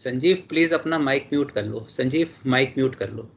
Sanjeev please अपना mic mute कर लो। Sanjeev mic mute कर लो।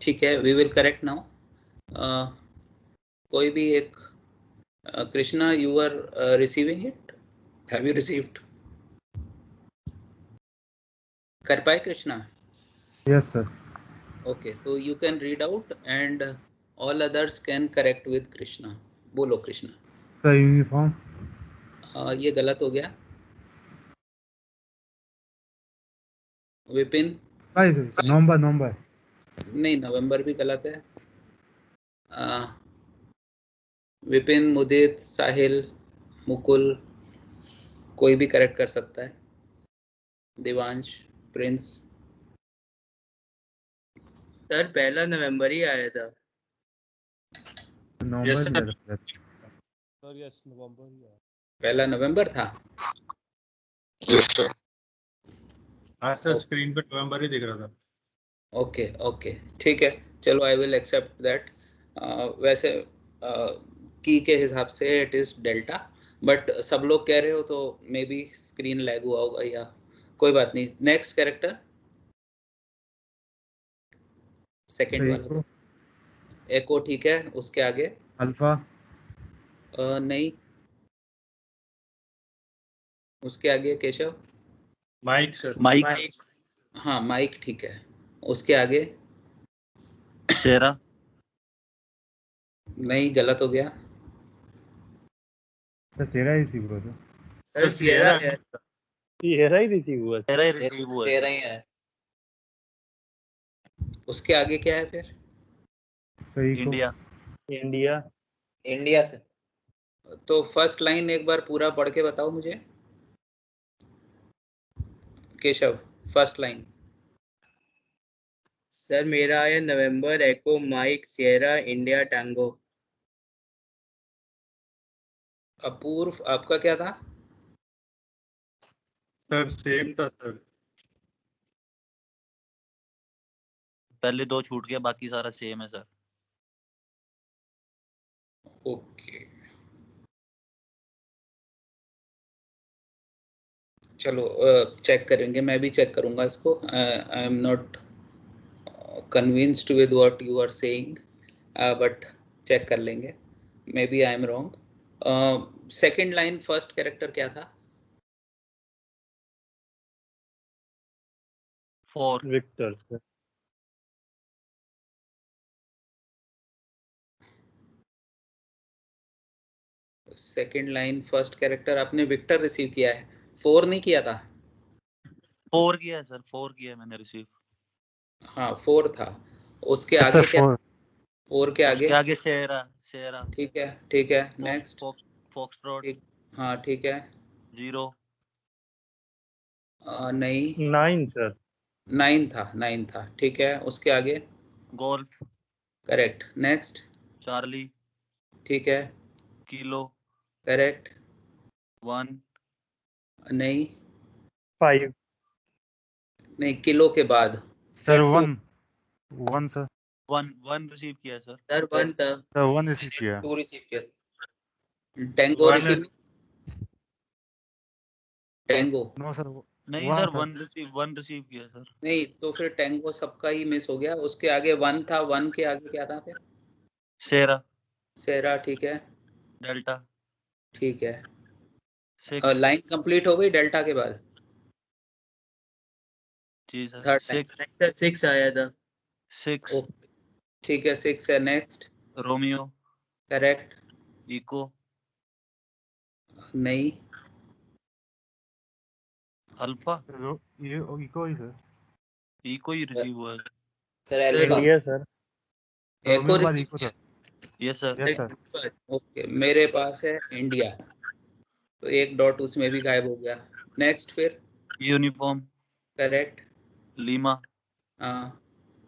ठीक है, वी विल करेक्ट नाउ। कोई भी एक Krishna, you are receiving it? Have you received? कर पाए कृष्णा? Yes sir. ओके, तो you can read out and all others can correct with Krishna. बोलो कृष्णा। Sir uniform. ये गलत हो गया। विपिन? नवंबर नवंबर नहीं, नवंबर भी गलत है। विपिन, मुदित, साहिल, मुकुल, कोई भी करेक्ट कर सकता है। देवांश, प्रिंस? सर 1 नवंबर ही आया था। नवंबर सर यस, नवंबर ही है। 1 नवंबर था। Yes sir. हाँ सर, स्क्रीन पे नवंबर ही दिख रहा था। ओके ओके, ठीक है, चलो आई विल एक्सेप्ट दैट। वैसे की के हिसाब से इट इज डेल्टा, बट सब लोग कह रहे हो तो मे बी स्क्रीन लैग हुआ होगा या कोई बात नहीं। नेक्स्ट कैरेक्टर, सेकंड वाला एको, ठीक है। उसके आगे अल्फा। नहीं, उसके आगे केशव। Mike sir. माइक। हाँ माइक, ठीक है। उसके आगे शेरा। नहीं, गलत हो गया। सर सेरा ही सी ब्रो सर शेरा है। ये ही रिसीव हुआ। शेरा ही रिसीव हुआ। शेरा ही है। उसके आगे क्या है फिर? सही को इंडिया। इंडिया। इंडिया से। तो फर्स्ट लाइन एक बार पूरा पढ़ के बताओ मुझे केशव, फर्स्ट लाइन। सर मेरा है नवंबर एको माइक सिएरा इंडिया टैंगो। अपूर्व, आपका क्या था? सर सेम था सर। पहले 2 छूट गया, बाकी सारा सेम है सर। ओके चलो चेक करेंगे, मैं भी चेक करूंगा इसको। I am not convinced with what you are saying, but check कर लेंगे, may be I am wrong. Second line first character क्या था? 4 victor sir. Second line first character आपने विक्टर रिसीव किया है, 4 नहीं किया था? 4 किया है सर, 4 किया है मैंने रिसीव। हाँ 4 था। उसके Yes, आगे sir, क्या? 4. 4 के आगे? उसके आगे शेरा, शेरा। ठीक है नेक्स्ट। फॉक्सट्रॉट। ठीक, हाँ ठीक है। 0 नहीं 9 सर। 9 था ठीक है। उसके आगे? गोल्फ। करेक्ट। नेक्स्ट। चार्ली। ठीक है। किलो। करेक्ट। 1 नहीं 5 नहीं, किलो के बाद Sir, सेट 1. 1, sir. 1 रिसीव किया है सर। सर 1 था। Sir, 1 receive किया. 2 रिसीव किया। Tengo One receive? Tengo No, sir. नहीं 1, सर, sir. 1 रिसीव किया है सर। नहीं, तो फिर टेंगो सबका ही मिस हो गया। उसके आगे 1 था, 1 के आगे क्या था फिर? शेरा। सेरा ठीक है। डेल्टा। ठीक है। 6। लाइन कंप्लीट हो गई डेल्टा के बाद? जी सर। Third line. 6 सर 6 आया था। 6 ओके ठीक है, 6 है। नेक्स्ट। रोमियो। करेक्ट। इको। नहीं अल्फा। ये इको ही, sir. इको ही रिसीव हुआ है। Sir Alpha. India sir. Echo Romeo के बाद रिसीव इको किया? था. Yes sir. Yes, sir. Okay, मेरे पास है इंडिया, तो एक डॉट उसमें भी गायब हो गया। नेक्स्ट फिर? यूनिफॉर्म। करेक्ट। लीमा। हाँ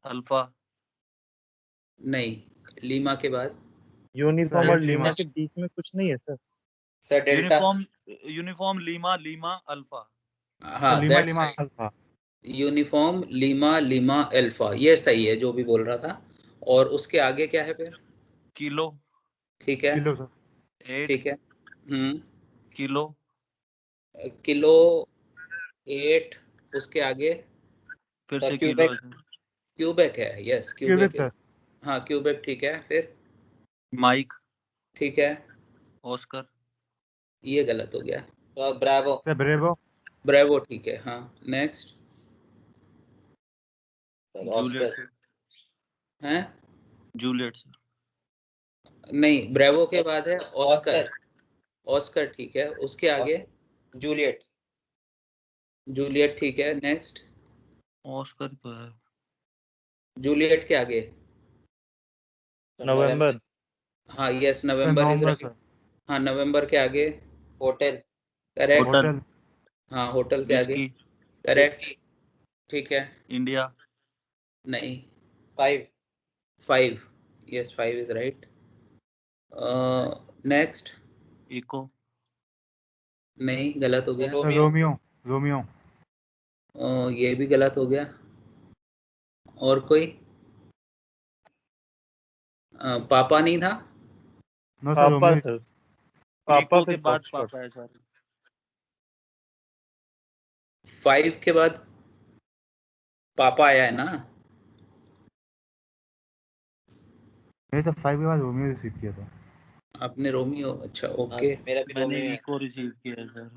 अल्फा। नहीं, लीमा के बाद? यूनिफॉर्म और Sir, लीमा Lima. के बीच में कुछ नहीं है sir. Sir delta. Uniform Lima, Lima alpha. Sir, हाँ Lima, that's Lima, right. Alpha. Uniform Lima, Lima alpha, ये सही है जो भी बोल रहा था। और उसके आगे क्या है फिर? किलो। ठीक है। Kilo, sir. 8 ठीक है। किलो। किलो 8। उसके आगे? फिर सर से किलो क्यूबेक। है। क्यूबेक है, यस Cubic, क्यूबेक है। sir. हाँ क्यूबेक ठीक है। फिर? माइक। ठीक है, ऑस्कर। ये गलत हो गया। तो ब्रावो। Sir, Bravo. ब्रेवो ठीक है। हाँ next. Sir Juliet Oscar. Sir. हैं? Juliet sir. नहीं, ब्रेवो के बाद है ऑस्कर। ऑस्कर। ऑस्कर ठीक है। उसके आगे? जूलियट। जूलियट ठीक है। नेक्स्ट। ऑस्कर तो है। जूलियट के आगे? नवंबर। हाँ yes, Sir, November is November, right. sir. हाँ नवंबर के आगे? होटल। करेक्ट। होटल। Hotel. हाँ होटल के आगे? विस्की। करेक्ट। विस्की। ठीक है। इंडिया। नहीं। 5 5, yes 5 is right. Next. Echo. नहीं, गलत हो सर गया। Sir, Romeo. Romeo. Romeo. ये भी गलत हो गया। और कोई? पापा नहीं था? No, sir, पापा Romeo. सर। पापा इको फिर के बाद फॉक्सट्रॉट। पापा है सर। 5 के बाद पापा आया है ना? नहीं सर, 5 के बाद रोमियो रिसीव किया था. आपने रोमियो, अच्छा ओके। मेरा भी मैंने रोमियो है। इको रिसीव किया है सर।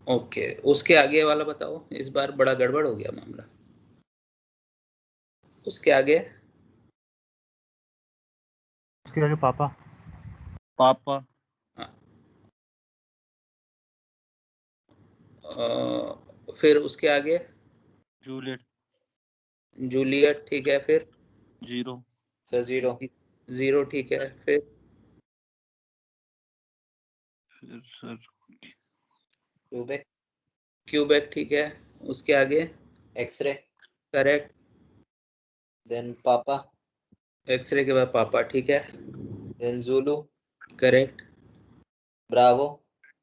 ओके, उसके आगे वाला बताओ। इस बार बड़ा गड़बड़ हो गया मामला। उसके आगे? उसके आगे पापा. पापा। फिर उसके आगे? जूलियट। जूलियट ठीक है। फिर? 0 सर 0। 0 ठीक है। फिर? फिर सर क्यूबेक। क्यूबेक ठीक है। उसके आगे? Xray. Correct. Then Papa. Xray के बाद पापा ठीक है। Then Zulu. Correct. Bravo.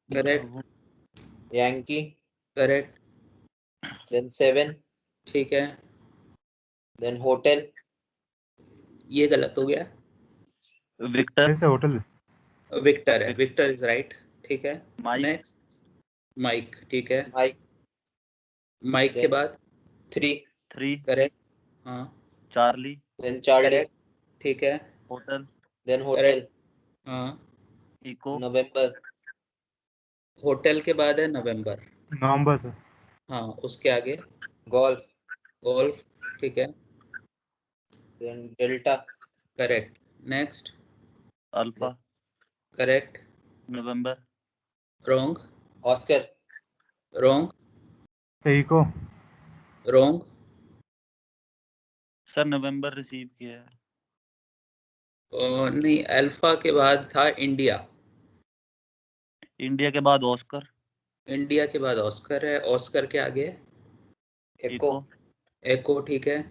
Correct. Bravo. Yankee. Correct. Then 7। ठीक है। देन होटल, ये गलत हो गया, विक्टर, फिर से होटल। विक्टर है, विक्टर इज राइट, ठीक है। माइक, नेक्स्ट माइक, ठीक है। माइक, माइक के Then- बाद 3, 3, करेक्ट, हाँ चार्ली, देन चार्ली, करेक्ट, ठीक है, होटल, देन होटल, हाँ। इको, नवंबर, होटल के बाद है नवंबर, नवंबर सर। हाँ। उसके आगे गोल्फ, गोल्फ, ठीक है, then Delta, correct. Next, Alpha, correct, November, wrong, Oscar, wrong, Echo. Wrong, sir November receive किया है। नहीं, अल्फा के बाद था इंडिया, इंडिया के बाद ऑस्कर, इंडिया के बाद ऑस्कर है, ऑस्कर के आगे एको, इको, एको, ठीक है,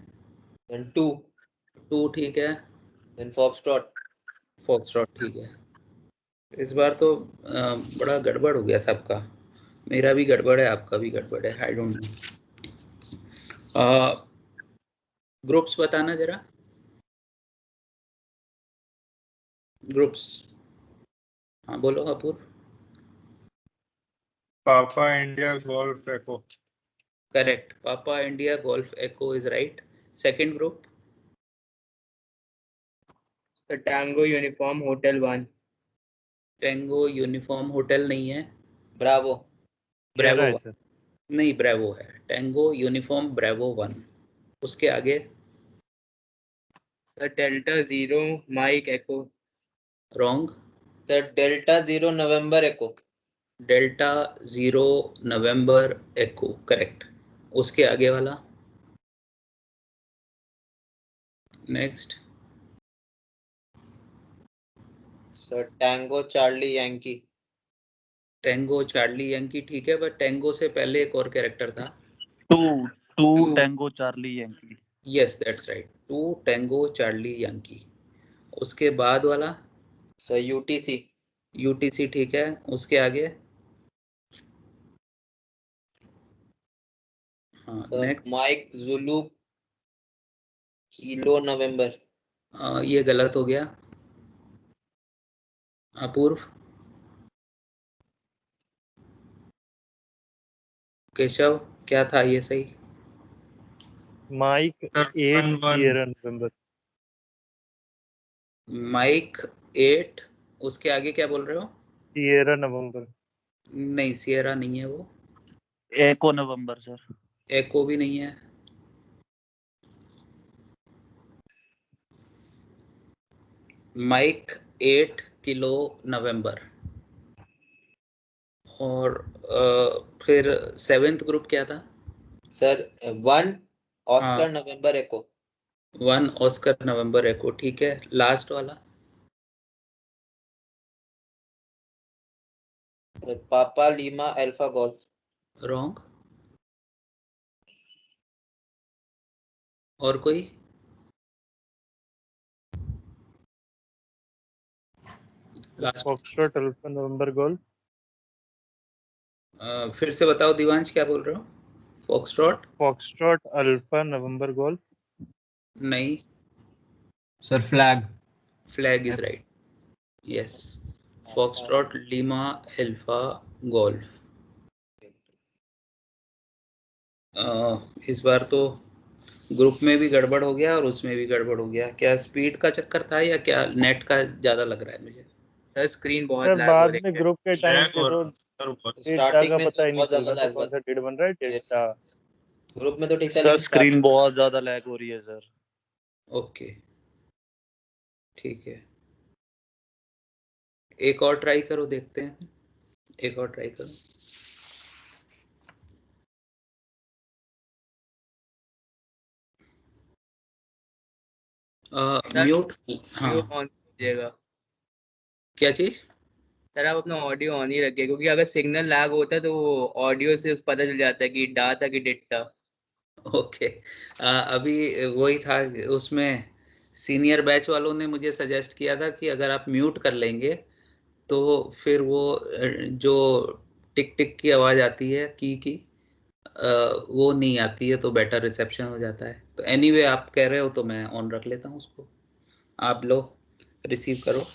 देन 2, ठीक है, देन फॉक्सट्रॉट, फॉक्सट्रॉट, ठीक है। इस बार तो बड़ा गड़बड़ हो गया सबका, मेरा भी गड़बड़ है, आपका भी गड़बड़ है, आई डोंट नो। ग्रुप्स बताना जरा, ग्रुप्स, हाँ बोलो अपूर्व। पापा इंडिया गोल्फ एको। करेक्ट, पापा India golf echo is right. Second group, The Tango Uniform Hotel 1. Tengo uniform hotel नहीं है, ब्रावो, ब्रेवो है 1, सर। नहीं ब्रेवो है, टेंगो यूनिफॉर्म ब्रेवो 1। उसके आगे The Delta Zero Mike Echo. Wrong, the delta 0 November echo, delta 0 November echo, correct. उसके आगे वाला, next, sir tango Charlie Yankee, Tengo Charlie Yankee, ठीक है, पर टेंगो से पहले एक और कैरेक्टर था। 2 tango Charlie Yankee, yes that's right, 2 Tengo Charlie Yankee. उसके बाद वाला सर यूटीसी, यूटीसी, ठीक है। उसके आगे, हाँ sir next, mic Julu kilo नवंबर, ये गलत हो गया, अपूर्व, केशव, क्या था ये सही? Mic 8 Sierra November. माइक 8, उसके आगे क्या बोल रहे हो? Sierra November. नहीं, सियरा नहीं है वो, एको नवंबर सर, एको भी नहीं है, माइक 8 किलो नवंबर। और फिर 7th ग्रुप क्या था? सर 1 ऑस्कर नवंबर एको, 1 ऑस्कर नवंबर एको, ठीक है। लास्ट वाला, पापा लीमा अल्फा गोल्फ, रॉन्ग। और कोई? Last, Foxtrot Alpha November Golf. फिर से बताओ दिवांश, क्या बोल रहे हो? Foxtrot? Foxtrot Alpha November Golf. नहीं, sir flag. Flag is right, yes, foxtrot Lima alpha golf. इस बार तो ग्रुप में भी गड़बड़ हो गया और उसमें भी गड़बड़ हो गया। क्या स्पीड का चक्कर था या क्या नेट का ज्यादा लग रहा है मुझे? सर स्क्रीन बहुत सर लैग हो बाद रही में है। ग्रुप के टाइम पे तो स्टार्टिंग डेटा में पता तो ही नहीं बहुत चल ज्यादा रहा था लैग कौन हुआ सा डेट बन रहा है डेटा। ग्रुप में तो ठीक था, सर लेकिन स्क्रीन बहुत ज्यादा लैग हो रही है सर। ओके, ठीक है, एक और ट्राई करो, देखते हैं, एक और ट्राई करो। म्यूट, हाँ, म्यूट ऑन कीजिएगा। क्या चीज? सर आप अपना ऑडियो ऑन ही रखिए, क्योंकि अगर सिग्नल लैग होता है तो वो ऑडियो से पता चल जाता है कि डा था कि डिट था। ओके, अभी वही था, उसमें सीनियर बैच वालों ने मुझे सजेस्ट किया था कि अगर आप म्यूट कर लेंगे तो फिर वो जो टिक टिक की आवाज़ आती है की वो नहीं आती है तो बेटर रिसेप्शन हो जाता है। तो एनीवे आप कह रहे हो तो मैं ऑन रख लेता हूँ उसको। आप लो, रिसीव करो।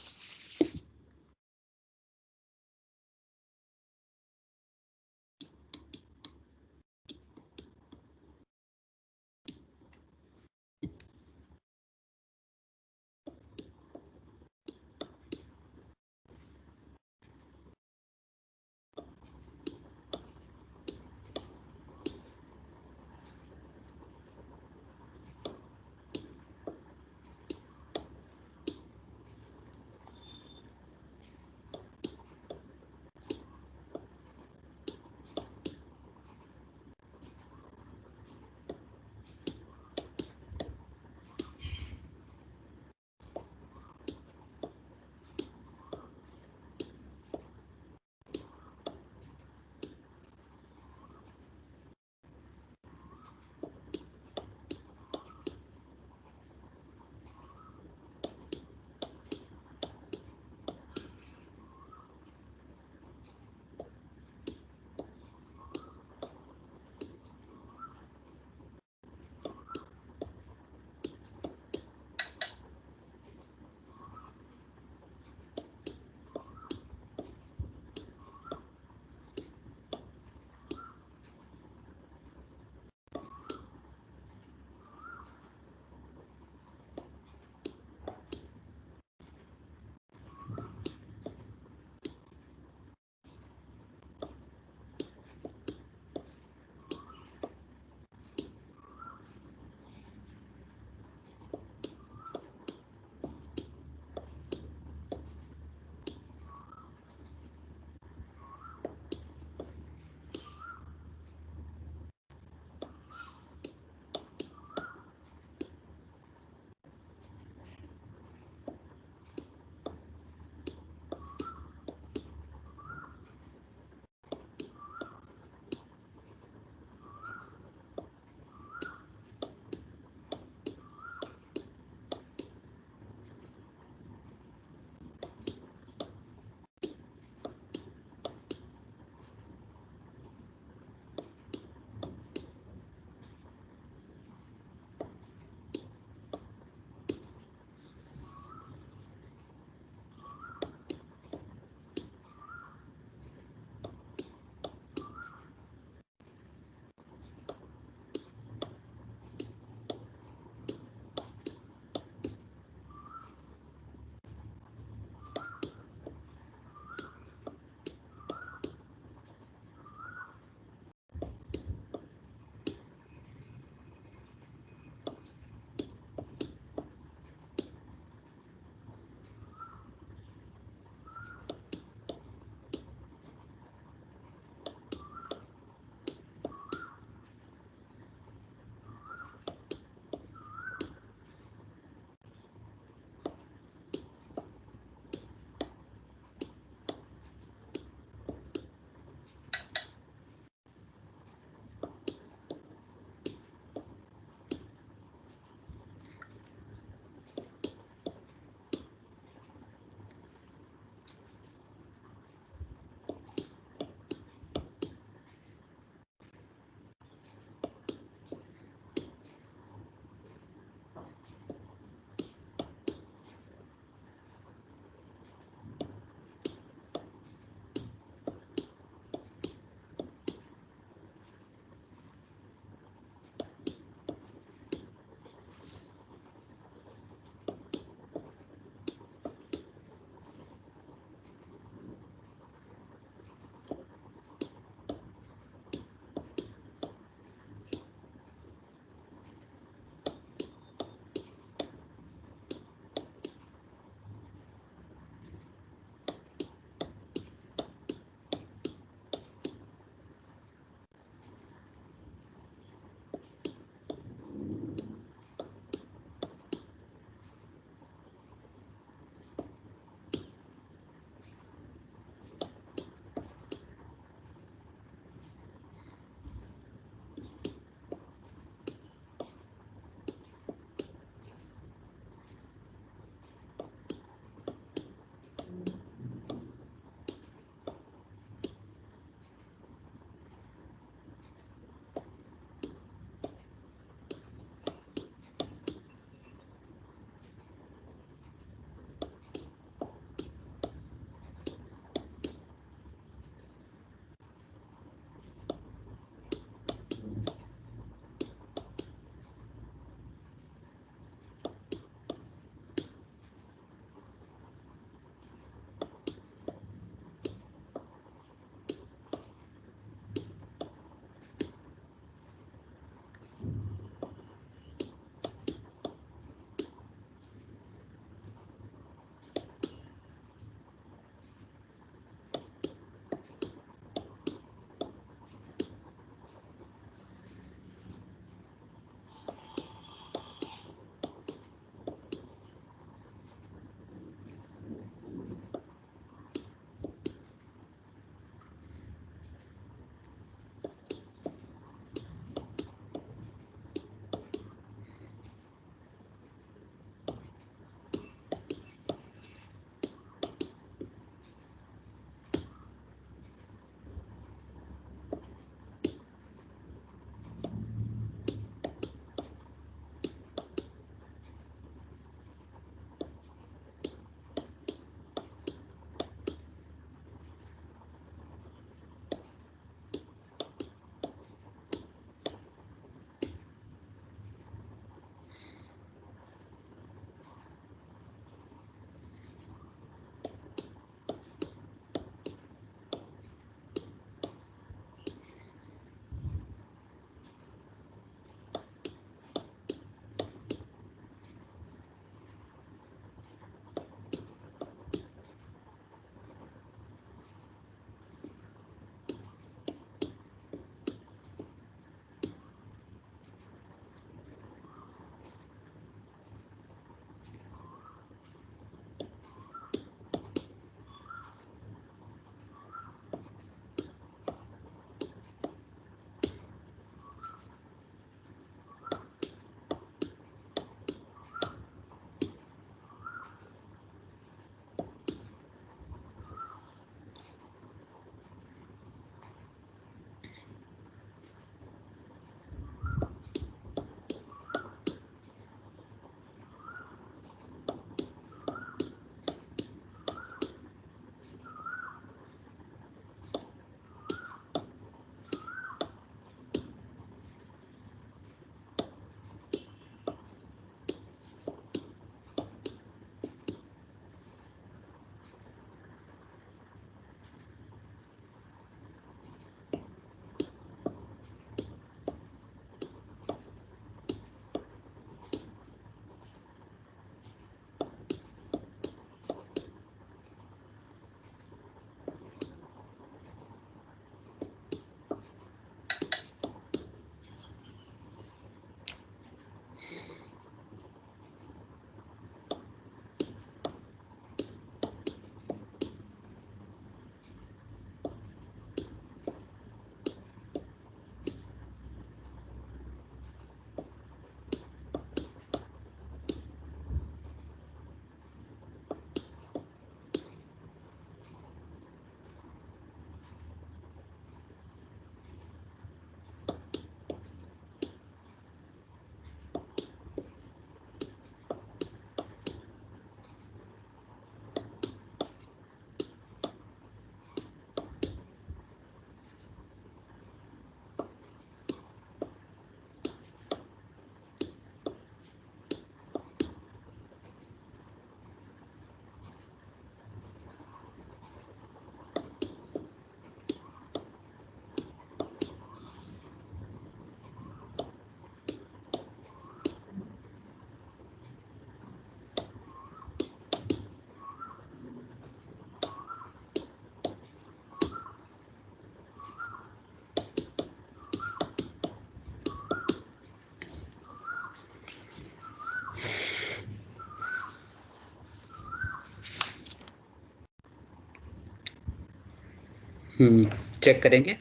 चेक करेंगे।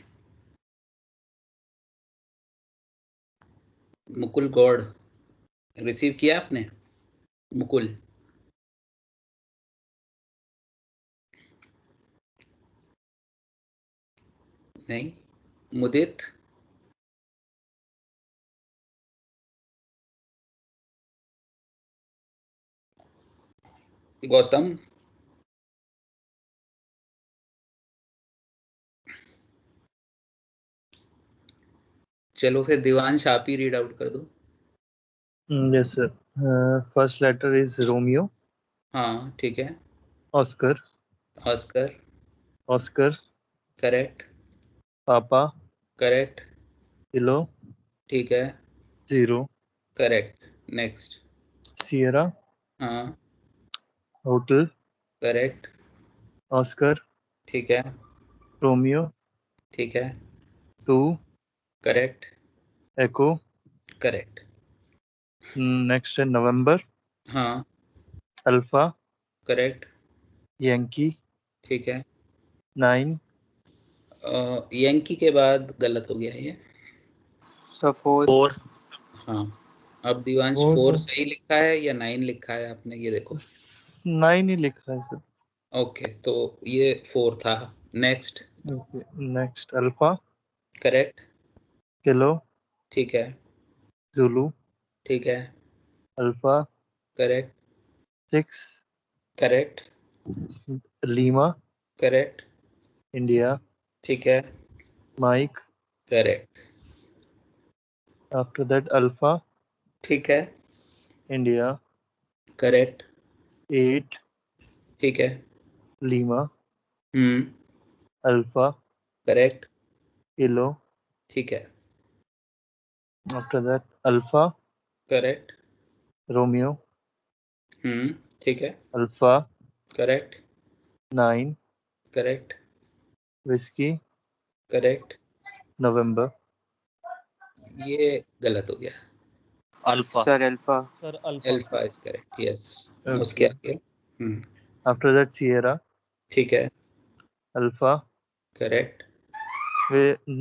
मुकुल गौड़ रिसीव किया आपने? मुकुल नहीं। मुदित गौतम चलो फिर दिवांश आप ही रीड आउट कर दो। Yes, sir. First letter is Romeo, हाँ ठीक है। Oscar, Oscar Oscar, correct Papa, correct Kilo, ठीक है 0, करेक्ट नेक्स्ट। Sierra, हाँ Hotel, करेक्ट Oscar, ठीक है Romeo, ठीक है 2, correct Echo. Correct Next is November, हाँ Alpha, करेक्ट Yankee, ठीक है। 9, यंकी के बाद गलत हो गया ये। सर 4 4 हाँ अब दिवांश Four, 4 sir. सही लिखा है या 9 लिखा है आपने, ये देखो। 9 ही लिख रहा है सर। ओके तो ये 4 था। Next Okay. Next Alpha, correct Kilo, ठीक है Zulu, ठीक है Alpha, correct 6, correct Lima, correct India, ठीक है Mike. Correct After that Alpha, ठीक है India, करेक्ट 8, ठीक है Lima, हम्म Alpha, करेक्ट Kilo. ठीक है After that Alpha, correct Romeo, ठीक है Alpha, correct 9, correct Whiskey, correct November. ये गलत हो गया। Alpha sir alpha Sir, Alpha. Alpha is correct yes. Okay. उसके आगे After that Sierra, ठीक है Alpha, करेक्ट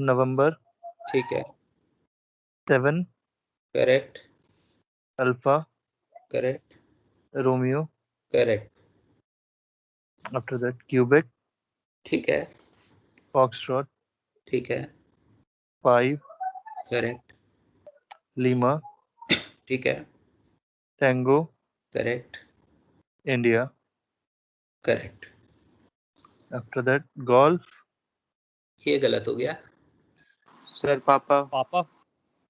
November, ठीक है 7, correct Alpha, correct Romeo. Correct After that Quebec, ठीक है Foxtrot, ठीक है 5, करेक्ट Lima, ठीक है Tango, correct India. Correct After that Golf, ये गलत हो गया। सर पापा Papa,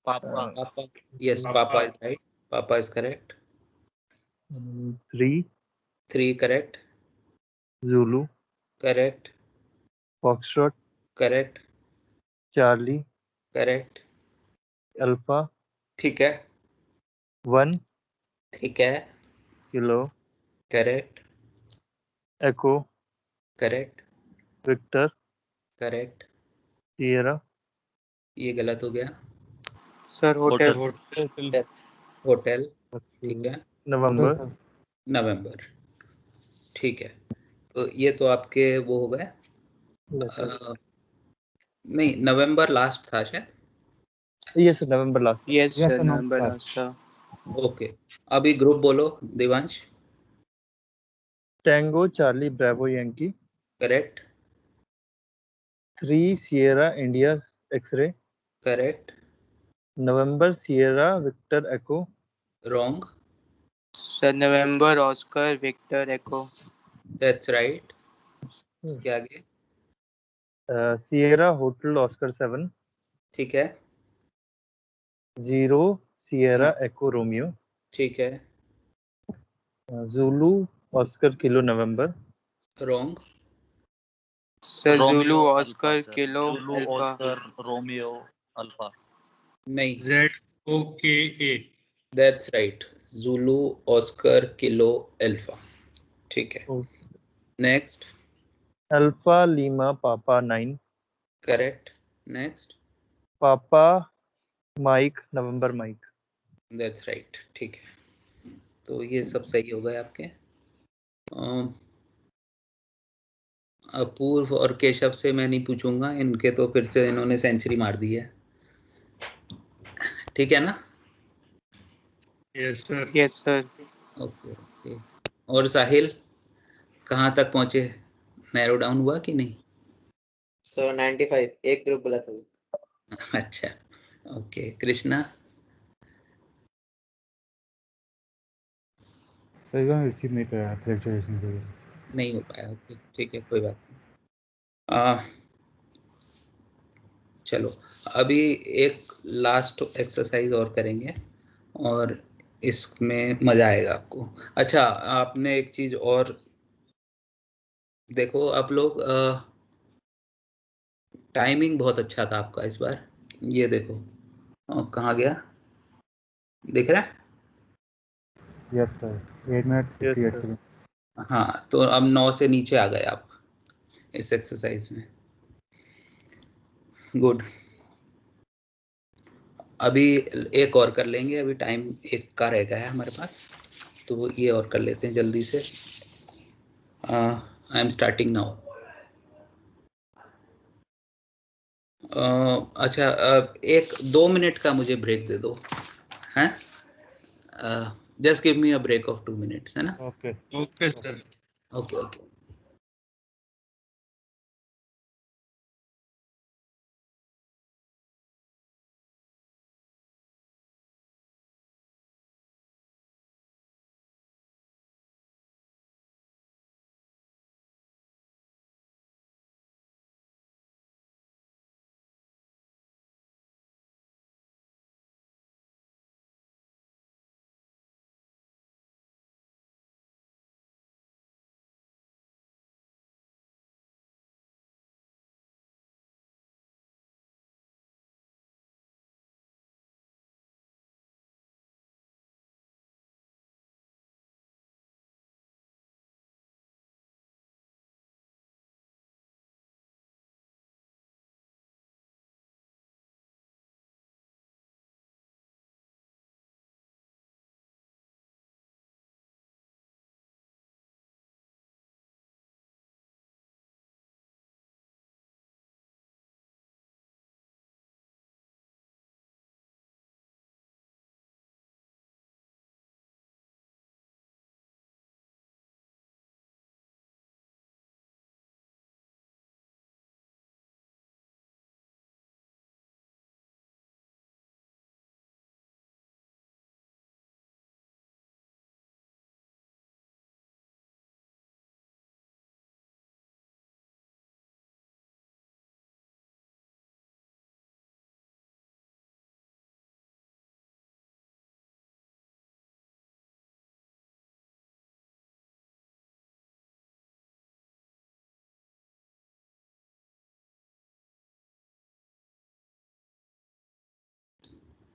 पापा पापा यस पापा इज राइट पापा is correct 3, 3 correct Zulu, correct Foxtrot, correct Charlie, correct Alpha, ठीक है 1, ठीक है Kilo, correct Echo, correct Victor, correct Sierra, ये गलत हो गया। सर होटल होटल ठीक है November. नवंबर ठीक है। तो ये तो आपके वो हो गए। नहीं नवंबर लास्ट था शायद। Yes, sir, November last. Yes Yes, sir sir, number no, last था। ओके अभी ग्रुप बोलो Divansh. Tango, Charlie, Bravo, Yankee. Correct 3, Sierra, India, X-ray. Correct November, Sierra, Victor, Echo. Wrong sir November Oscar Victor echo that's right. उसके आगे Sierra, Hotel, Oscar 7. ठीक है 0, Sierra, Echo, Romeo. ठीक है Zulu, Oscar, Kilo, November. Wrong sir Romeo Zulu Alpha Oscar sir Kilo Zulu Alpha Oscar Romeo Alpha नहीं ZOKA that's right Zulu Oscar Kilo Alpha ठीक है। Oh. Next Alpha, Lima, Papa, 9. Correct next Papa, Mike, November, Mike. That's right ठीक है। तो ये सब सही हो गए आपके। अपूर्व और केशव से मैं नहीं पूछूंगा, इनके तो फिर से इन्होंने सेंचुरी मार दी है, ठीक है ना? Yes sir. Yes sir. Okay okay. और साहिल कहाँ तक पहुंचे, नैरो डाउन हुआ कि नहीं? सर 95 एक ग्रुप बोला था। अच्छा ओके। कृष्णा? सर एक बार रिसीव नहीं करा फ्लक्चुएशन की वजह से। नहीं हो पाया, ओके ठीक है, कोई बात नहीं। चलो अभी एक लास्ट एक्सरसाइज और करेंगे और इसमें मजा आएगा आपको। अच्छा आपने एक चीज और देखो, आप लोग टाइमिंग बहुत अच्छा था आपका इस बार, ये देखो कहाँ गया, दिख रहा है? Yes sir 8 minute Yes, 58 sir. Second. हाँ तो अब 9 से नीचे आ गए आप इस एक्सरसाइज में, गुड। अभी एक और कर लेंगे, अभी टाइम एक का रह गया है हमारे पास, तो ये और कर लेते हैं जल्दी से। I am starting now. अच्छा एक 2 मिनट का मुझे ब्रेक दे दो, हैं? Just give me a break of 2 minutes, है ना? Okay okay sir. Okay okay.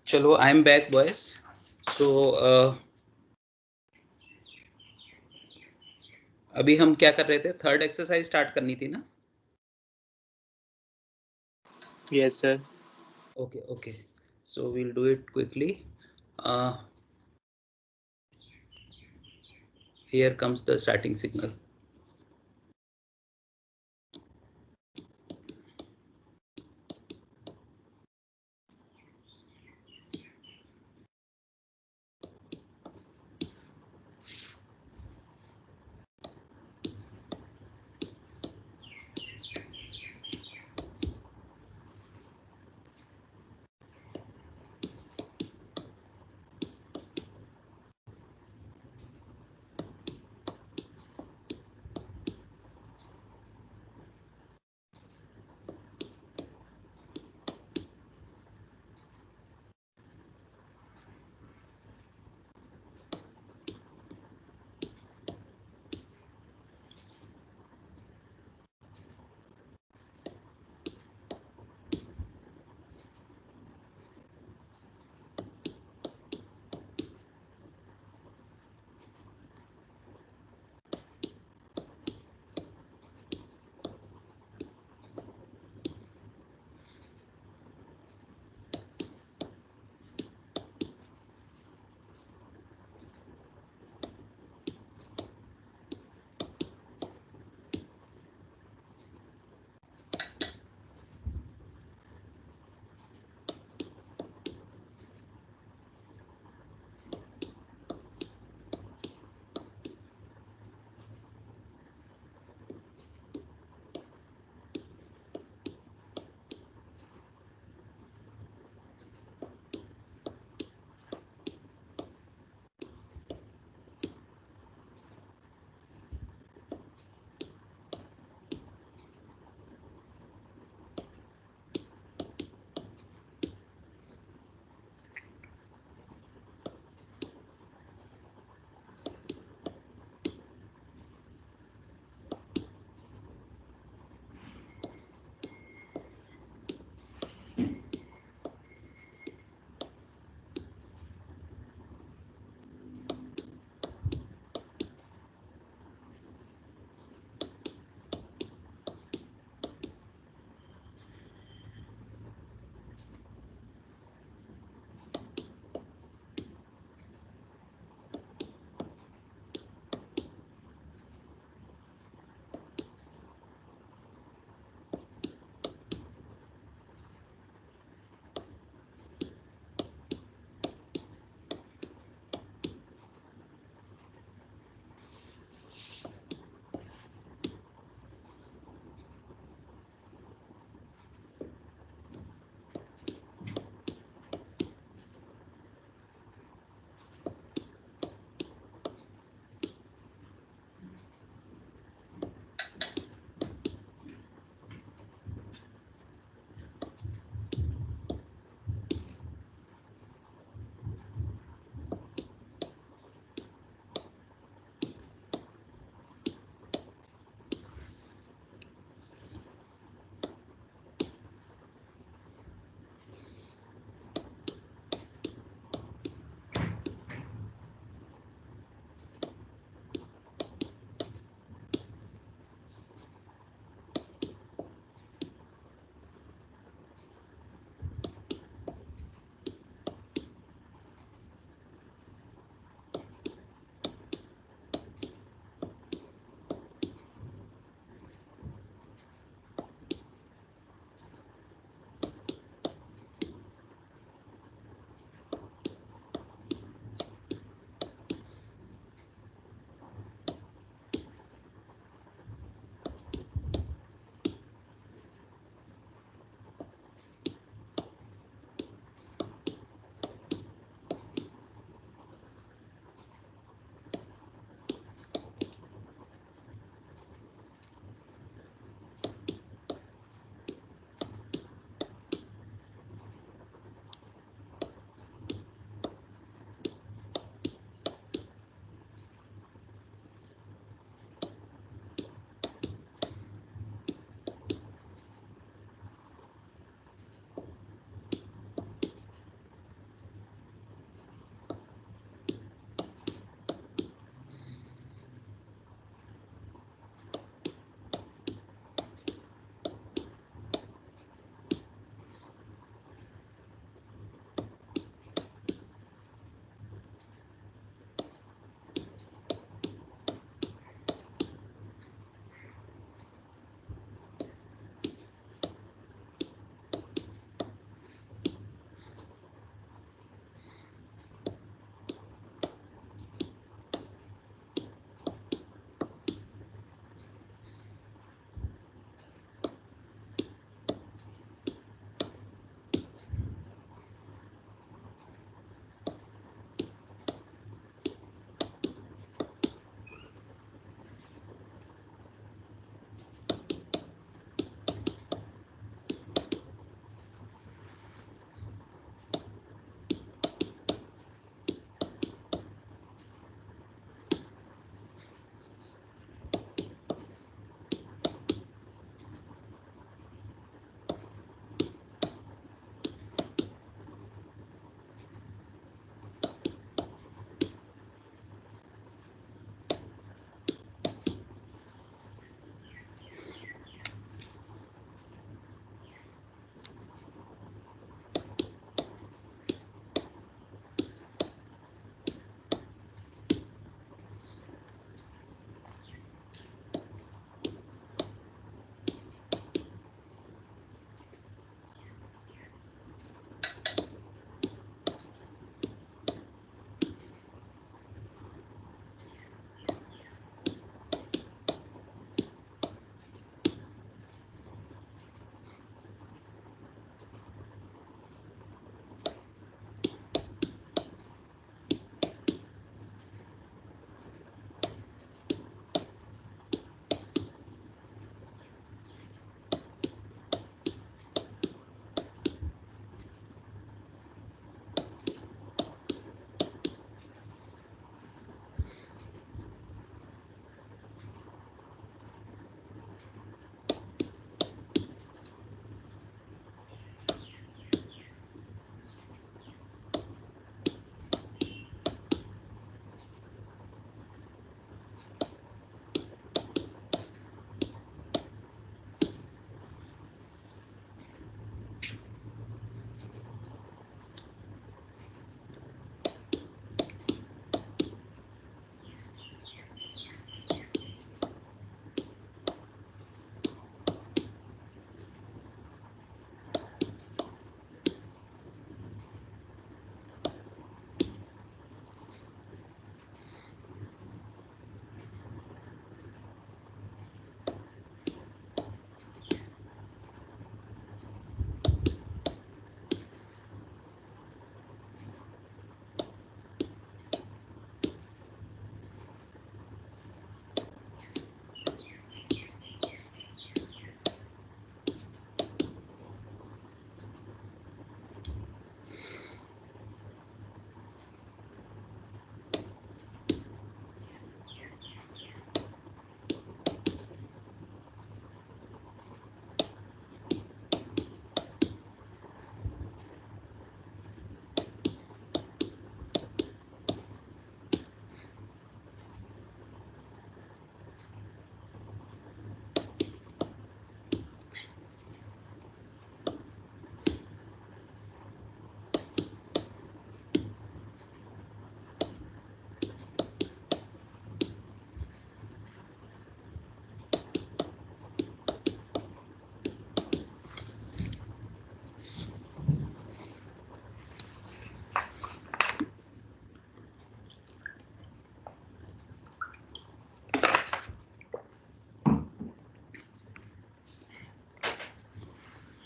चलो I am back boys. So अभी हम क्या कर रहे थे, थर्ड एक्सरसाइज स्टार्ट करनी थी ना? Yes sir. Okay okay, so we'll do it quickly. Here comes the starting signal.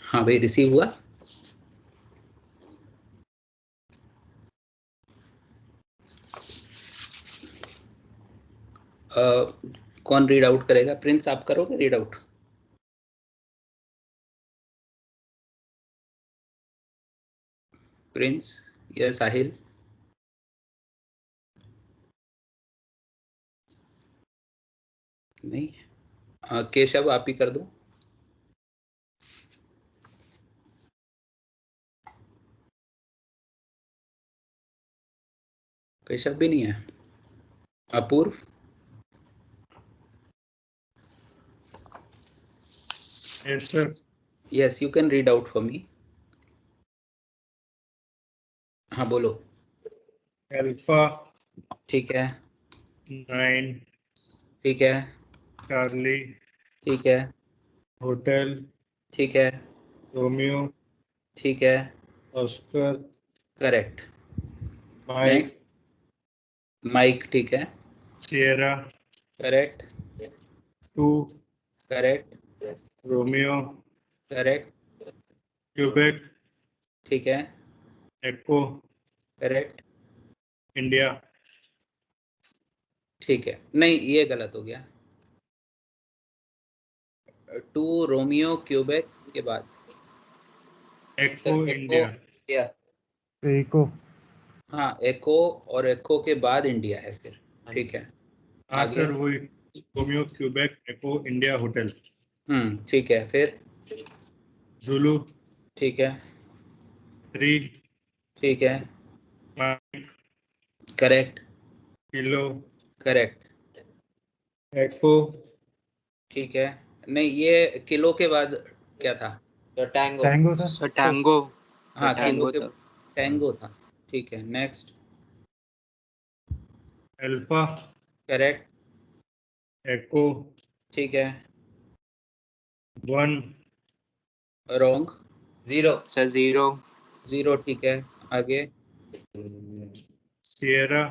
हाँ भाई, रिसीव हुआ। कौन रीड आउट करेगा? प्रिंस, आप करोगे रीड आउट? प्रिंस या साहिल? नहीं। केशव, आप ही कर दो। केशव भी नहीं है। अपूर्व? Yes, sir. Yes, you can read out for me. हाँ बोलो। Alpha ठीक है, 9 ठीक है, Charlie ठीक है, Hotel ठीक है, Romeo ठीक है, Oscar correct. Mike next, Mike, ठीक है, Sierra correct, 2 correct, Romeo correct, Quebec ठीक है, Echo करेक्ट, India ठीक है। नहीं, ये गलत हो गया। 2 रोमियो क्यूबेक के बाद। Echo sir India India. Echo. हाँ, एको, और एको के बाद इंडिया है फिर। ठीक है, हाँ आगे। सर वही रोमियो क्यूबेक एको इंडिया होटल। ठीक है, फिर। जुलू ठीक है, 3 ठीक है, माइक करेक्ट, किलो करेक्ट, एको ठीक है। नहीं, ये किलो के बाद क्या था? तो tango. Tango sir. Sir tango. हाँ, किलो टैंगो के था। टैंगो था। ठीक है, नेक्स्ट। अल्फा करेक्ट, एको ठीक है, 1 रॉन्ग, जीरो। सर 0। 0, ठीक है, आगे। सिएरा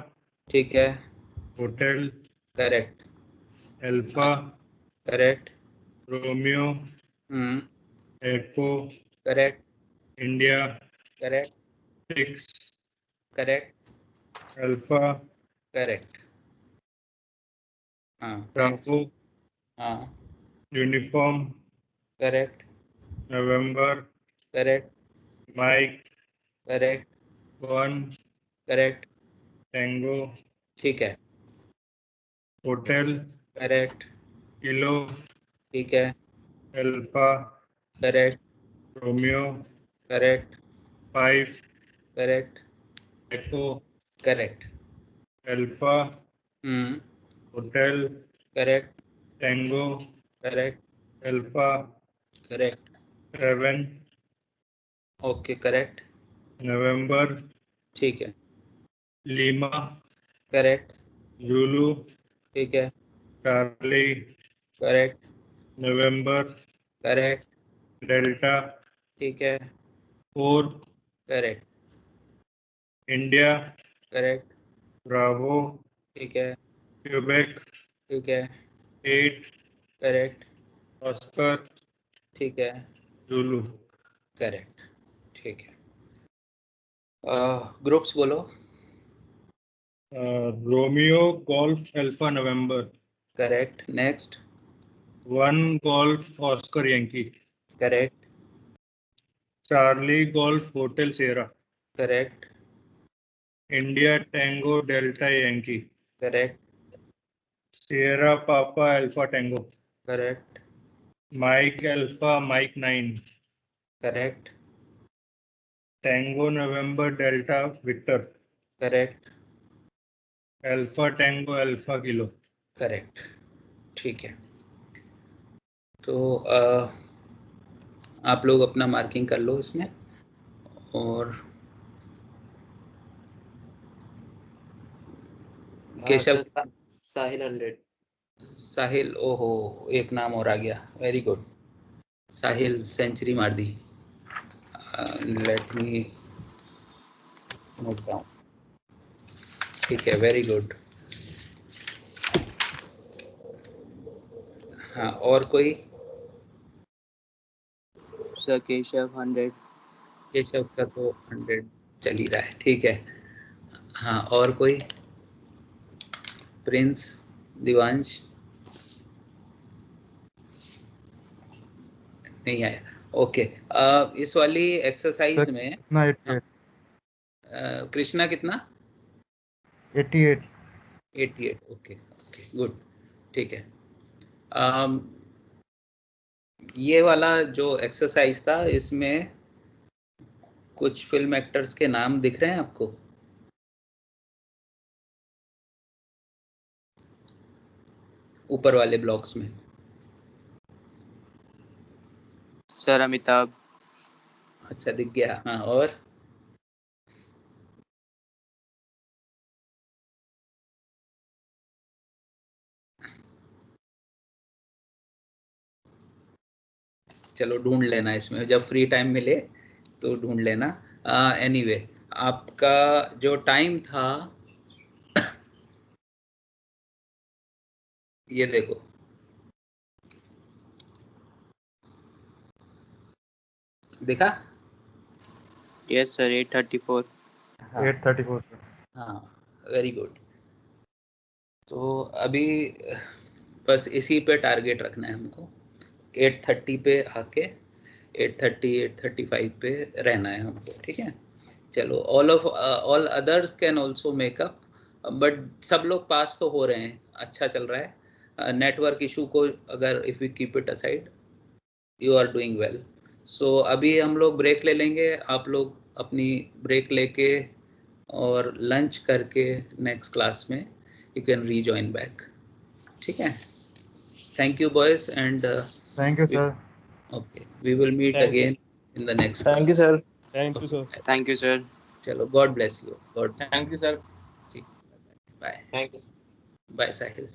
ठीक है, Hotel correct, Alpha correct, Romeo Echo correct, India correct, 6 correct, Alpha correct. हाँ, ब्रावो हाँ, Uniform correct, November correct, Mike correct, 1 correct, Tango ठीक है, होटल करेक्ट, किलो ठीक है, Alpha correct, Romeo correct, 5 correct, Echo correct, Alpha Hotel correct, Tango correct, Alpha correct, 7 okay correct, November, ठीक है, Lima, correct, Zulu, ठीक है, Charlie, correct, November, correct, Delta, ठीक है, 4, करेक्ट, इंडिया, करेक्ट, ब्रावो, ठीक है, क्यूबेक, ठीक है, 8, करेक्ट, ऑस्कर, ठीक है, जुलू। करेक्ट, ठीक है। ग्रुप्स बोलो। Romeo, Golf, Alpha, November, correct, next, 1, Golf, Oscar, Yankee, correct, Charlie, Golf, Hotel, Sierra, correct, India, Tango, Delta, Yankee, correct, Sierra, Papa, Alpha, Tango, correct, Mike, Alpha, Mike 9, correct, Tango, November, Delta, Victor, correct, Alpha, Tango, Alpha, Kilo. Correct, ठीक है। तो आप लोग अपना marking कर लो इसमें। और Keshav, sir साहिल 100। साहिल, ओहो एक नाम और आ गया, वेरी गुड, साहिल सेंचुरी मार दी। लेट मी नोट डाउन, ठीक है, वेरी गुड। हाँ, और कोई? सर केशव 100। केशव का तो 100 चल ही रहा है, ठीक है। हाँ, और कोई? प्रिंस, दिवांश नहीं आया, ओके। इस वाली एक्सरसाइज में कितना 88 कृष्णा कितना? 88 88, ओके ओके गुड, ठीक है। ये वाला जो एक्सरसाइज था, इसमें कुछ फिल्म एक्टर्स के नाम दिख रहे हैं आपको? ऊपर वाले ब्लॉक्स में। सर अमिताभ। अच्छा, दिख गया, हाँ। और चलो ढूंढ लेना, इसमें जब फ्री टाइम मिले तो ढूंढ लेना। एनीवे, आपका जो टाइम था, ये देखो, देखा? Yes sir 8:34। 8:34 सर। हाँ, वेरी गुड। तो अभी बस इसी पे टारगेट रखना है हमको, 8:30 पे आके 8:30 8:35 पे रहना है हमको, ठीक है। चलो, all others can also makeup, but सब लोग पास तो हो रहे हैं, अच्छा चल रहा है। नेटवर्क इशू को अगर if we keep it aside, you are doing well. So अभी हम लोग ब्रेक ले लेंगे, आप लोग अपनी ब्रेक लेके और लंच करके नेक्स्ट क्लास में यू कैन रीजॉइन बैक, ठीक है। Thank you boys, and thank you sir. Okay, we will meet Thank you. Again in the next Thank you, class. sir. Thank you, sir. Thank you sir. चलो, God bless you, God bless Thank you, sir. You, bye thank you. Bye Sahil.